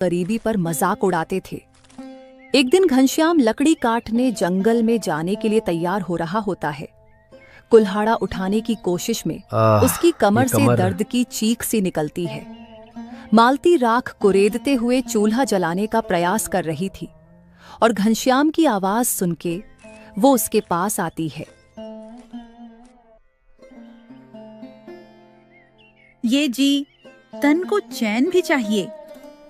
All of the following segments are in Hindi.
गरीबी पर मजाक उड़ाते थे। एक दिन घनश्याम लकड़ी काटने जंगल में जाने के लिए तैयार हो रहा होता है। कुल्हाड़ा उठाने की कोशिश में उसकी कमर से दर्द की चीख सी निकलती है। मालती राख कुरेदते हुए चूल्हा जलाने का प्रयास कर रही थी और घनश्याम की आवाज सुन के वो उसके पास आती है। ये जी, तन को चैन भी चाहिए।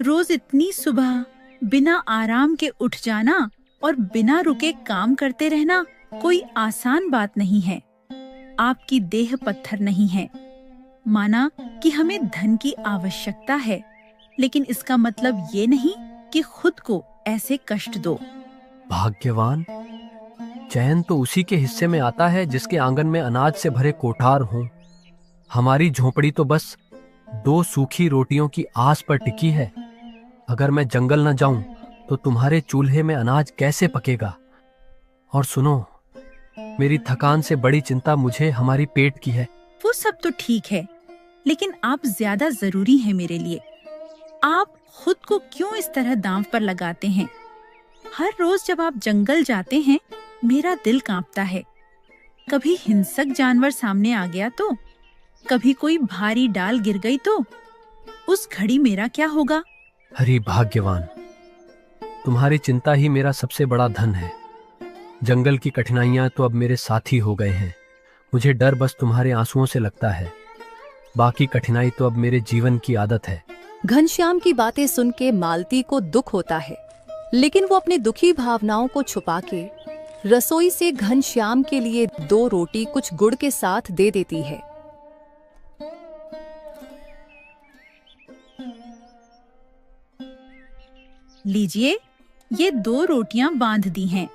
रोज इतनी सुबह बिना आराम के उठ जाना और बिना रुके काम करते रहना कोई आसान बात नहीं है। आपकी देह पत्थर नहीं है। माना कि हमें धन की आवश्यकता है, लेकिन इसका मतलब ये नहीं कि खुद को ऐसे कष्ट दो। भाग्यवान, चैन तो उसी के हिस्से में आता है जिसके आंगन में अनाज से भरे कोठार हों। हमारी झोपड़ी तो बस 2 सूखी रोटियों की आस पर टिकी है। अगर मैं जंगल न जाऊं तो तुम्हारे चूल्हे में अनाज कैसे पकेगा? और सुनो, मेरी थकान से बड़ी चिंता मुझे हमारी पेट की है। वो सब तो ठीक है, लेकिन आप ज्यादा जरूरी हैं मेरे लिए। आप खुद को क्यों इस तरह दांव पर लगाते हैं? हर रोज जब आप जंगल जाते हैं, मेरा दिल कांपता है। कभी हिंसक जानवर सामने आ गया तो, कभी कोई भारी डाल गिर गई तो उस घड़ी मेरा क्या होगा? हरि भाग्यवान, तुम्हारी चिंता ही मेरा सबसे बड़ा धन है। जंगल की कठिनाइयां तो अब मेरे साथी हो गए हैं। मुझे डर बस तुम्हारे आंसुओं से लगता है। बाकी कठिनाई तो अब मेरे जीवन की आदत है। घनश्याम की बातें सुन के मालती को दुख होता है, लेकिन वो अपनी दुखी भावनाओं को छुपा के रसोई से घनश्याम के लिए 2 रोटी कुछ गुड़ के साथ दे देती है। लीजिए, ये 2 रोटियां बांध दी हैं।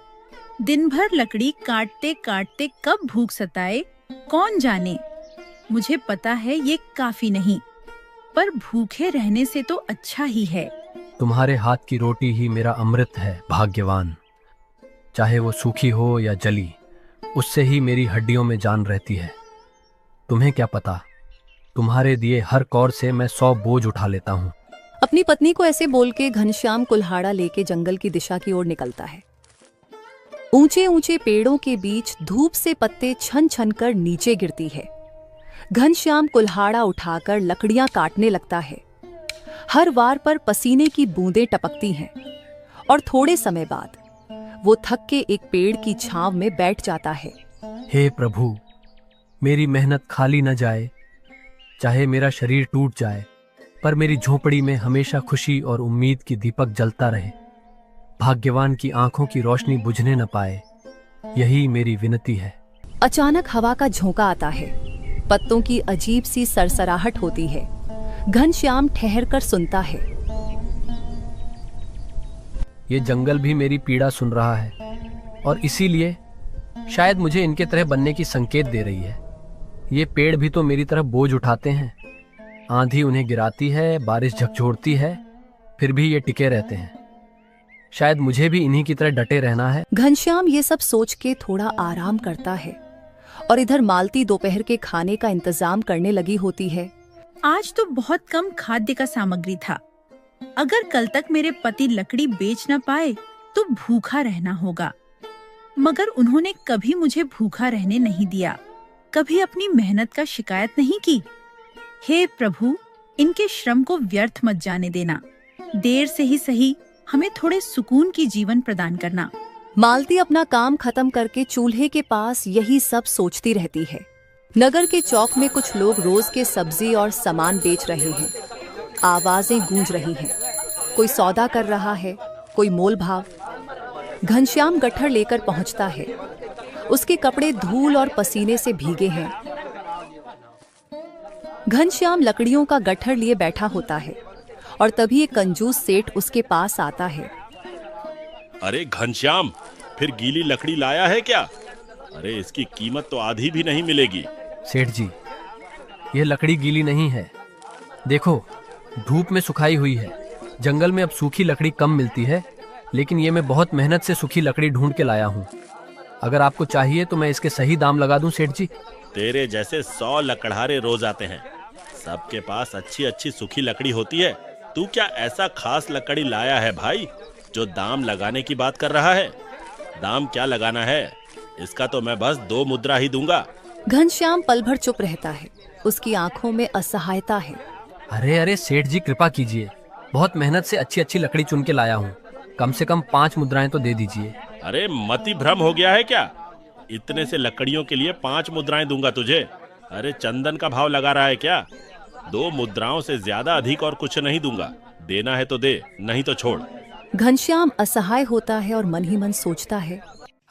दिन भर लकड़ी काटते काटते कब भूख सताए कौन जाने। मुझे पता है ये काफी नहीं, पर भूखे रहने से तो अच्छा ही है। तुम्हारे हाथ की रोटी ही मेरा अमृत है भाग्यवान। चाहे वो सूखी हो या जली, उससे ही मेरी हड्डियों में जान रहती है। तुम्हें क्या पता, तुम्हारे दिए हर कौर से मैं 100 बोझ उठा लेता हूँ। अपनी पत्नी को ऐसे बोल के घनश्याम कुल्हाड़ा लेके जंगल की दिशा की ओर निकलता है। ऊंचे ऊंचे पेड़ों के बीच धूप से पत्ते छन छन कर नीचे गिरती है। घनश्याम कुल्हाड़ा उठाकर लकड़ियां काटने लगता है। हर वार पर पसीने की बूंदें टपकती हैं और थोड़े समय बाद वो थक के एक पेड़ की छांव में बैठ जाता है। हे प्रभु, मेरी मेहनत खाली न जाए। चाहे मेरा शरीर टूट जाए, पर मेरी झोपड़ी में हमेशा खुशी और उम्मीद की दीपक जलता रहे। भाग्यवान की आंखों की रोशनी बुझने न पाए, यही मेरी विनती है। अचानक हवा का झोंका आता है। पत्तों की अजीब सी सरसराहट होती है। घनश्याम ठहर कर सुनता है। ये जंगल भी मेरी पीड़ा सुन रहा है और इसीलिए शायद मुझे इनके तरह बनने की संकेत दे रही है। ये पेड़ भी तो मेरी तरह बोझ उठाते हैं। आंधी उन्हें गिराती है, बारिश झकझोरती है, फिर भी ये टिके रहते हैं। शायद मुझे भी इन्हीं की तरह डटे रहना है। घनश्याम ये सब सोच के थोड़ा आराम करता है और इधर मालती दोपहर के खाने का इंतजाम करने लगी होती है। आज तो बहुत कम खाद्य का सामग्री था। अगर कल तक मेरे पति लकड़ी बेच न पाए तो भूखा रहना होगा। मगर उन्होंने कभी मुझे भूखा रहने नहीं दिया, कभी अपनी मेहनत का शिकायत नहीं की। हे प्रभु, इनके श्रम को व्यर्थ मत जाने देना। देर से ही सही हमें थोड़े सुकून की जीवन प्रदान करना। मालती अपना काम खत्म करके चूल्हे के पास यही सब सोचती रहती है। नगर के चौक में कुछ लोग रोज के सब्जी और सामान बेच रहे हैं। आवाजें गूंज रही हैं। कोई सौदा कर रहा है, कोई मोल भाव। घनश्याम गट्ठर लेकर पहुंचता है। उसके कपड़े धूल और पसीने से भीगे हैं। घनश्याम लकड़ियों का गट्ठर लिए बैठा होता है और तभी एक कंजूस सेठ उसके पास आता है। अरे घनश्याम, फिर गीली लकड़ी लाया है क्या? अरे इसकी कीमत तो आधी भी नहीं मिलेगी। सेठ जी, यह लकड़ी गीली नहीं है। देखो, धूप में सुखाई हुई है। जंगल में अब सूखी लकड़ी कम मिलती है, लेकिन ये मैं बहुत मेहनत से सूखी लकड़ी ढूंढ के लाया हूँ। अगर आपको चाहिए तो मैं इसके सही दाम लगा दूं सेठ जी। तेरे जैसे 100 लकड़हारे रोज आते हैं, सबके पास अच्छी अच्छी सूखी लकड़ी होती है। तू क्या ऐसा खास लकड़ी लाया है भाई जो दाम लगाने की बात कर रहा है? दाम क्या लगाना है? इसका तो मैं बस 2 मुद्रा ही दूंगा। घनश्याम पल भर चुप रहता है। उसकी आंखों में असहायता है। अरे अरे सेठ जी, कृपा कीजिए। बहुत मेहनत से अच्छी अच्छी लकड़ी चुन के लाया हूँ। कम से कम 5 मुद्राएं तो दे दीजिए। अरे मति भ्रम हो गया है क्या? इतने से लकड़ियों के लिए 5 मुद्राएं दूंगा तुझे? अरे चंदन का भाव लगा रहा है क्या? 2 मुद्राओं से ज्यादा अधिक और कुछ नहीं दूंगा। देना है तो दे, नहीं तो छोड़। घनश्याम असहाय होता है और मन ही मन सोचता है,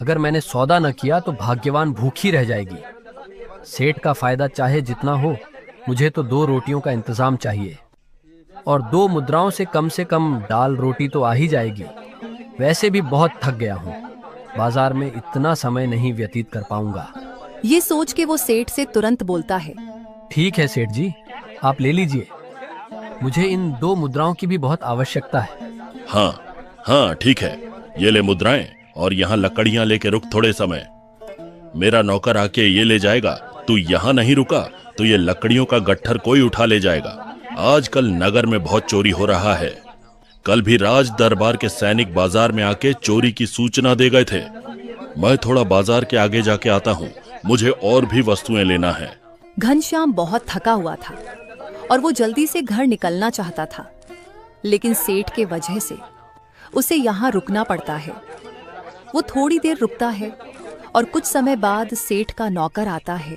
अगर मैंने सौदा न किया तो भाग्यवान भूखी रह जाएगी। सेठ का फायदा चाहे जितना हो, मुझे तो 2 रोटियों का इंतजाम चाहिए, और 2 मुद्राओं से कम दाल रोटी तो आ ही जाएगी। वैसे भी बहुत थक गया हूँ। बाजार में इतना समय नहीं व्यतीत कर पाऊंगा। ये सोच के वो सेठ से तुरंत बोलता है, ठीक है सेठ जी, आप ले लीजिए। मुझे इन 2 मुद्राओं की भी बहुत आवश्यकता है। हाँ ठीक है, ये ले मुद्राएं और यहाँ लकड़ियाँ लेके रुक थोड़े समय। मेरा नौकर आके ये ले जाएगा। तू यहाँ नहीं रुका तो ये लकड़ियों का गट्ठर कोई उठा ले जाएगा। आजकल नगर में बहुत चोरी हो रहा है। कल भी राज दरबार के सैनिक बाजार में आके चोरी की सूचना दे गए थे। मैं थोड़ा बाजार के आगे जाके आता हूँ, मुझे और भी वस्तुएं लेना है। घनश्याम बहुत थका हुआ था और वो जल्दी से घर निकलना चाहता था, लेकिन सेठ के वजह से उसे यहाँ रुकना पड़ता है। वो थोड़ी देर रुकता है और कुछ समय बाद सेठ का नौकर आता है।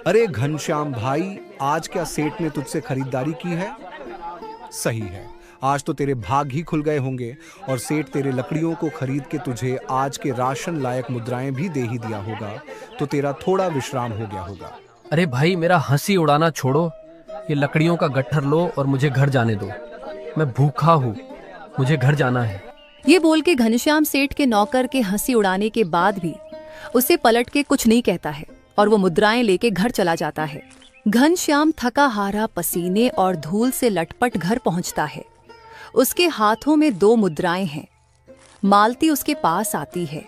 अरे घनश्याम भाई, आज क्या सेठ ने तुझसे खरीदारी की है? सही है, आज तो तेरे भाग ही खुल गए होंगे और सेठ तेरे लकड़ियों को खरीद के तुझे आज के राशन लायक मुद्राएं भी दे ही दिया होगा, तो तेरा थोड़ा विश्राम हो गया होगा। अरे भाई, मेरा हंसी उड़ाना छोड़ो। ये लकड़ियों का गट्ठर लो और मुझे घर जाने दो। मैं भूखा हूँ, मुझे घर जाना है। ये बोल के घनश्याम सेठ के नौकर के हंसी उड़ाने के बाद भी उसे पलट के कुछ नहीं कहता है और वो मुद्राएं लेके घर चला जाता है। घनश्याम थका हारा, पसीने और धूल से लटपट घर पहुंचता है। उसके हाथों में 2 मुद्राएं हैं। मालती उसके पास आती है।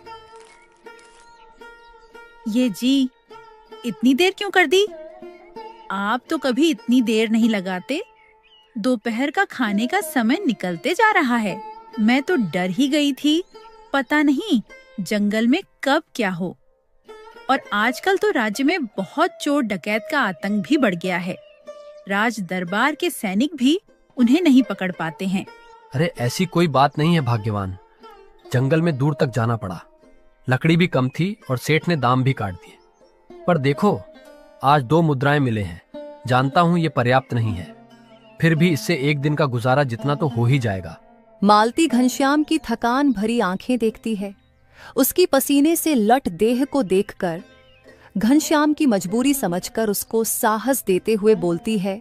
ये जी, इतनी देर क्यों कर दी? आप तो कभी इतनी देर नहीं लगाते। दोपहर का खाने का समय निकलते जा रहा है। मैं तो डर ही गई थी, पता नहीं जंगल में कब क्या हो। और आजकल तो राज्य में बहुत चोर डकैत का आतंक भी बढ़ गया है। राज दरबार के सैनिक भी उन्हें नहीं पकड़ पाते हैं। अरे ऐसी कोई बात नहीं है भाग्यवान। जंगल में दूर तक जाना पड़ा, लकड़ी भी कम थी और सेठ ने दाम भी काट दिए। पर देखो, आज 2 मुद्राएं मिले हैं। जानता हूँ ये पर्याप्त नहीं है, फिर भी इससे एक दिन का गुजारा जितना तो हो ही जाएगा। मालती घनश्याम की थकान भरी आंखें देखती है। उसकी पसीने से लट देह को देखकर घनश्याम की मजबूरी समझकर उसको साहस देते हुए बोलती है,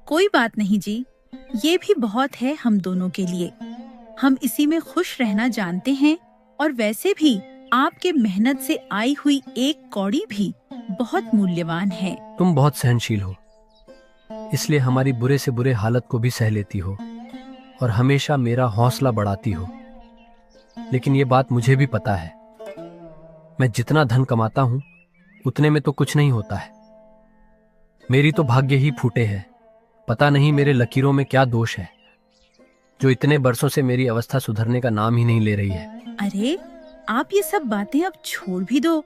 कोई बात नहीं जी, ये भी बहुत है हम दोनों के लिए। हम इसी में खुश रहना जानते हैं, और वैसे भी आपके मेहनत से आई हुई एक कौड़ी भी बहुत मूल्यवान है। तुम बहुत सहनशील हो, इसलिए हमारी बुरे से बुरे हालत को भी सह लेती हो और हमेशा मेरा हौसला बढ़ाती हो। लेकिन ये बात मुझे भी पता है, मैं जितना धन कमाता हूँ उतने में तो कुछ नहीं होता है। मेरी तो भाग्य ही फूटे है। पता नहीं मेरे लकीरों में क्या दोष है, जो इतने बरसों से मेरी अवस्था सुधरने का नाम ही नहीं ले रही है। अरे आप ये सब बातें अब छोड़ भी दो।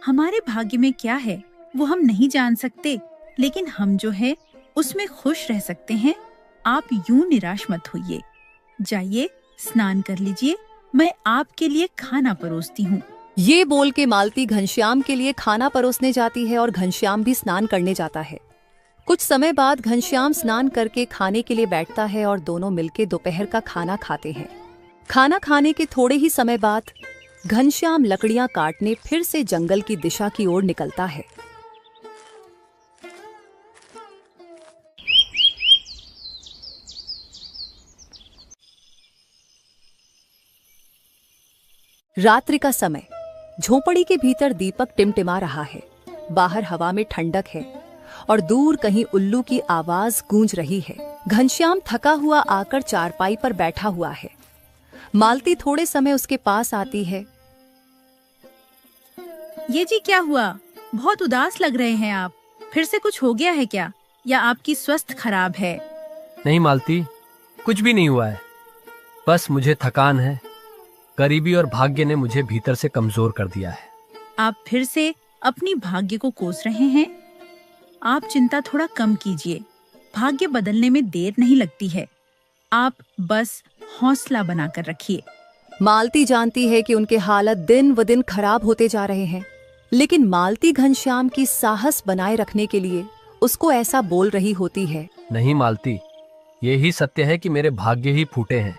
हमारे भाग्य में क्या है वो हम नहीं जान सकते, लेकिन हम जो है उसमें खुश रह सकते हैं। आप यूं निराश मत होइए। जाइए स्नान कर लीजिए, मैं आपके लिए खाना परोसती हूँ। ये बोल के मालती घनश्याम के लिए खाना परोसने जाती है और घनश्याम भी स्नान करने जाता है। कुछ समय बाद घनश्याम स्नान करके खाने के लिए बैठता है और दोनों मिलके दोपहर का खाना खाते हैं। खाना खाने के थोड़े ही समय बाद घनश्याम लकड़ियां काटने फिर से जंगल की दिशा की ओर निकलता है। रात्रि का समय। झोपड़ी के भीतर दीपक टिमटिमा रहा है। बाहर हवा में ठंडक है और दूर कहीं उल्लू की आवाज गूंज रही है। घनश्याम थका हुआ आकर चारपाई पर बैठा हुआ है। मालती थोड़े समय उसके पास आती है। ये जी क्या हुआ? बहुत उदास लग रहे हैं आप। फिर से कुछ हो गया है क्या? या आपकी स्वास्थ्य खराब है? नहीं मालती, कुछ भी नहीं हुआ है। बस मुझे थकान है। गरीबी और भाग्य ने मुझे भीतर से कमजोर कर दिया है। आप फिर से अपनी भाग्य को कोस रहे हैं। आप चिंता थोड़ा कम कीजिए। भाग्य बदलने में देर नहीं लगती है। आप बस हौसला बनाकर रखिए। मालती जानती है कि उनके हालत दिन व दिन खराब होते जा रहे हैं, लेकिन मालती घनश्याम की साहस बनाए रखने के लिए उसको ऐसा बोल रही होती है। नहीं मालती, यही सत्य है कि मेरे भाग्य ही फूटे हैं।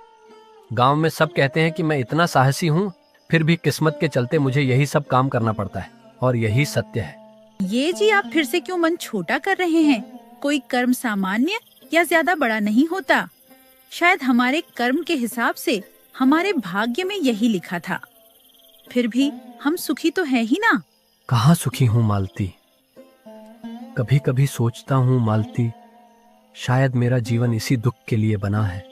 गांव में सब कहते हैं कि मैं इतना साहसी हूँ, फिर भी किस्मत के चलते मुझे यही सब काम करना पड़ता है, और यही सत्य है। ये जी, आप फिर से क्यों मन छोटा कर रहे हैं? कोई कर्म सामान्य या ज्यादा बड़ा नहीं होता। शायद हमारे कर्म के हिसाब से हमारे भाग्य में यही लिखा था। फिर भी हम सुखी तो है ही ना। कहाँ सुखी हूँ मालती। कभी कभी सोचता हूँ मालती, शायद मेरा जीवन इसी दुख के लिए बना है।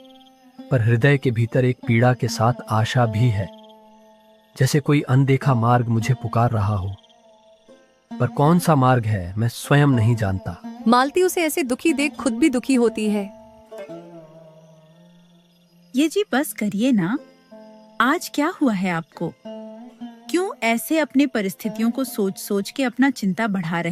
पर हृदय के भीतर एक पीड़ा के साथ आशा भी है, जैसे कोई अनदेखा मार्ग मुझे पुकार रहा हो। पर कौन सा मार्ग है मैं स्वयं नहीं जानता। मालती उसे ऐसे दुखी देख खुद भी दुखी होती है। ये जी, बस करिए ना। आज क्या हुआ है आपको? क्यों ऐसे अपने परिस्थितियों को सोच सोच के अपना चिंता बढ़ा रहे